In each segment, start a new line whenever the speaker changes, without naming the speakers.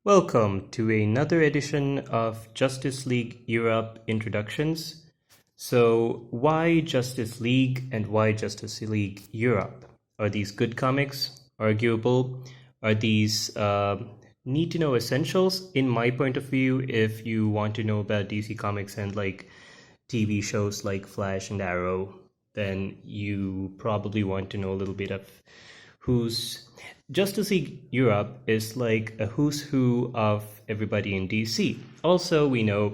Welcome to another edition of Justice League Europe Introductions. So, why Justice League and why Justice League Europe? Are these good comics? Arguable? Are these need to know essentials? In my point of view, if you want to know about DC Comics and like TV shows like Flash and Arrow, then you probably want to know a little bit of who's Justice League Europe is like a who's who of everybody in DC. Also, we know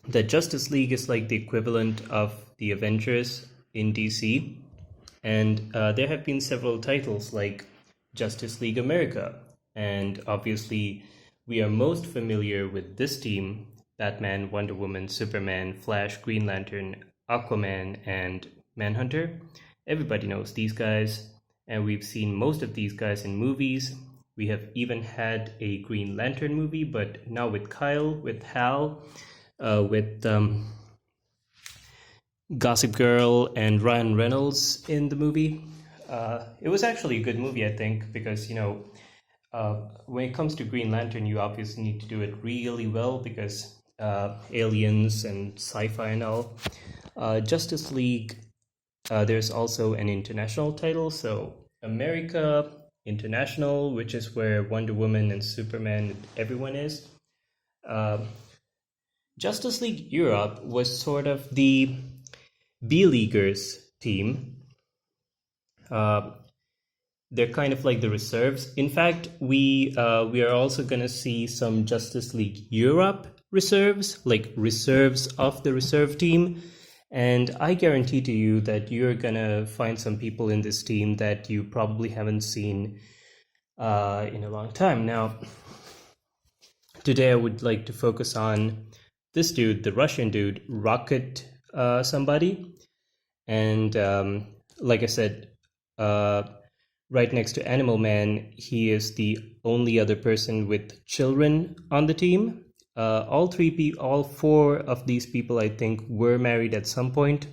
that Justice League is like the equivalent of the Avengers in DC, and there have been several titles like Justice League America, and obviously we are most familiar with this team: Batman, Wonder Woman, Superman, Flash, Green Lantern, Aquaman, and Manhunter. Everybody knows these guys, and we've seen most of these guys in movies. We have even had a Green Lantern movie, but now with Kyle, with Hal, with Gossip Girl and Ryan Reynolds in the movie. It was actually a good movie, I think, because, when it comes to Green Lantern, you obviously need to do it really well because aliens and sci-fi and all. Justice League, there's also an international title, so America International, which is where Wonder Woman and Superman and everyone is. Justice League Europe was sort of the B-Leaguers team. They're kind of like the reserves. In fact, we are also going to see some Justice League Europe reserves, like reserves of the reserve team. And I guarantee to you that you're going to find some people in this team that you probably haven't seen in a long time. Now, today I would like to focus on this dude, the Russian dude, Rocket somebody. And like I said, right next to Animal Man, he is the only other person with children on the team. All four of these people, I think, were married at some point.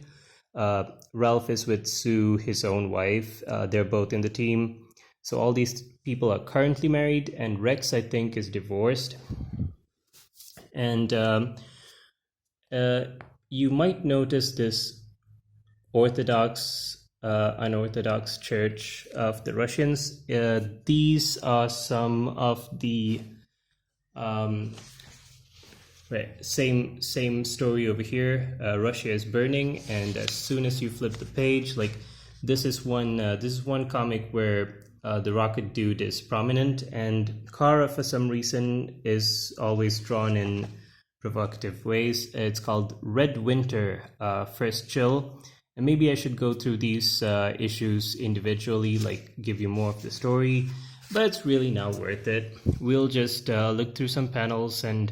Ralph is with Sue, his own wife. They're both in the team. So all these people are currently married, and Rex, I think, is divorced. And you might notice this unorthodox church of the Russians. These are some of the same story over here. Russia is burning, and as soon as you flip the page, like this is one comic where the Rocket dude is prominent, and Kara, for some reason, is always drawn in provocative ways. It's called Red Winter, First Chill. And maybe I should go through these issues individually, like give you more of the story, but it's really not worth it. We'll just look through some panels and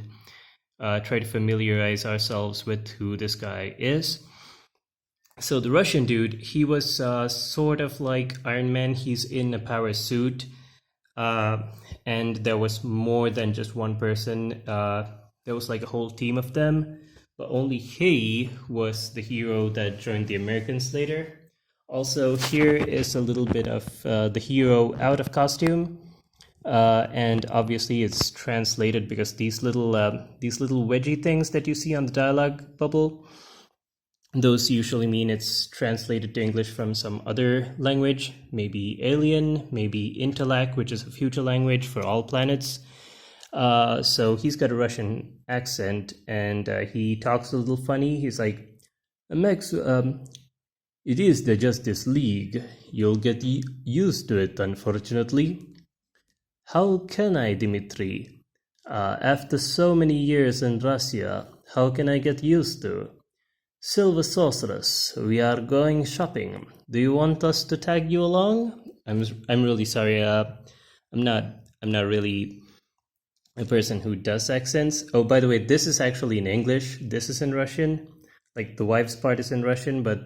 try to familiarize ourselves with who this guy is. So the Russian dude, he was sort of like Iron Man. He's in a power suit, and there was more than just one person. There was like a whole team of them, but only he was the hero that joined the Americans later. Also, here is a little bit of the hero out of costume. And obviously it's translated because these little wedgy things that you see on the dialogue bubble, those usually mean it's translated to English from some other language, maybe alien, maybe Interlac, which is a future language for all planets. So he's got a Russian accent, and he talks a little funny. He's like, Max, it is the Justice League. You'll get used to it, unfortunately. How can I, Dimitri? After so many years in Russia, how can I get used to? Silver Sorceress, we are going shopping. Do you want us to tag you along? I'm really sorry. I'm not really a person who does accents. Oh, by the way, this is actually in English. This is in Russian. Like the wife's part is in Russian, but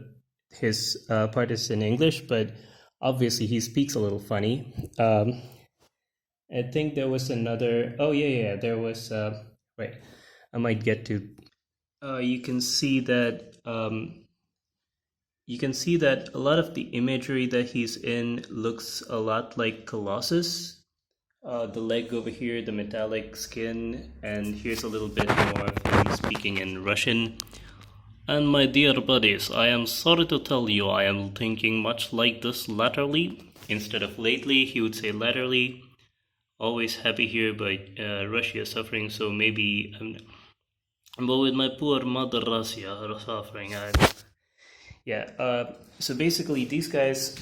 his part is in English. But obviously, he speaks a little funny. I think there was another. Oh yeah. There was. Right. I might get to. You can see that. You can see that a lot of the imagery that he's in looks a lot like Colossus. The leg over here, the metallic skin, and here's a little bit more of him speaking in Russian. And my dear buddies, I am sorry to tell you I am thinking much like this latterly. Instead of lately, he would say latterly. Always happy here, but Russia is suffering, so maybe... but with my poor mother Russia suffering, so basically these guys,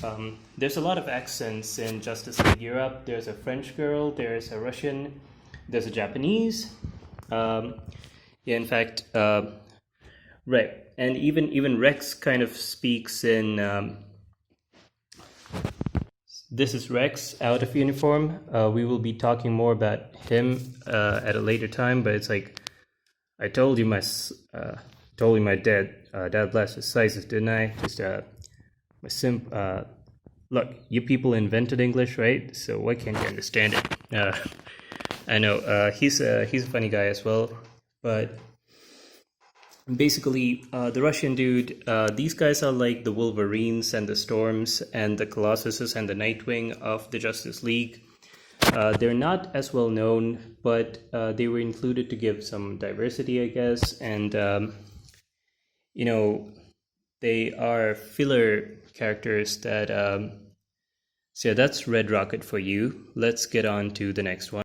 there's a lot of accents in Justice League Europe. There's a French girl, there's a Russian, there's a Japanese. In fact, right. And even Rex kind of speaks in... this is Rex out of uniform. We will be talking more about him at a later time, but it's like, I told you my dad blessed his sizes, didn't I? Just look, you people invented English, right? So why can't you understand it? I know he's a funny guy as well, but basically the Russian dude, these guys are like the Wolverines and the Storms and the Colossuses and the Nightwing of the Justice League. They're not as well known, but they were included to give some diversity, I guess, and they are filler characters that so yeah, that's Red Rocket for you. Let's get on to the next one.